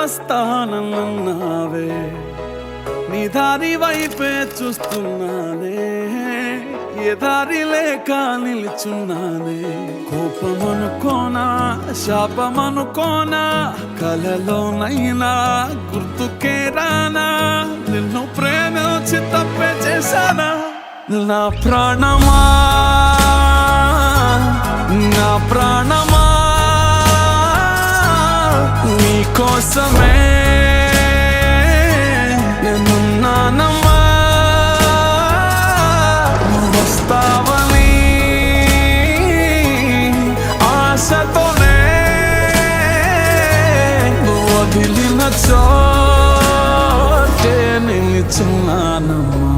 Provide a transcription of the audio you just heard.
వస్తానన్నావే, నీ దారి వైపే చూస్తున్నానే, ఏ దారి లేక నిల్చున్నానే. కోపమనుకోనా, శాపమనుకోనా, కలలోనైనా గుర్తుకే రానా, నిన్ను ప్రేమించి తప్పే చేశానా. నా ప్రాణమా, నా ప్రాణమా, నీ కోసమే నేనున్నానమ్మా. నువ్వు వస్తావని ఆశతోనే నువ్వు వదిలిన చోటే నిలుచున్నానమ్మా.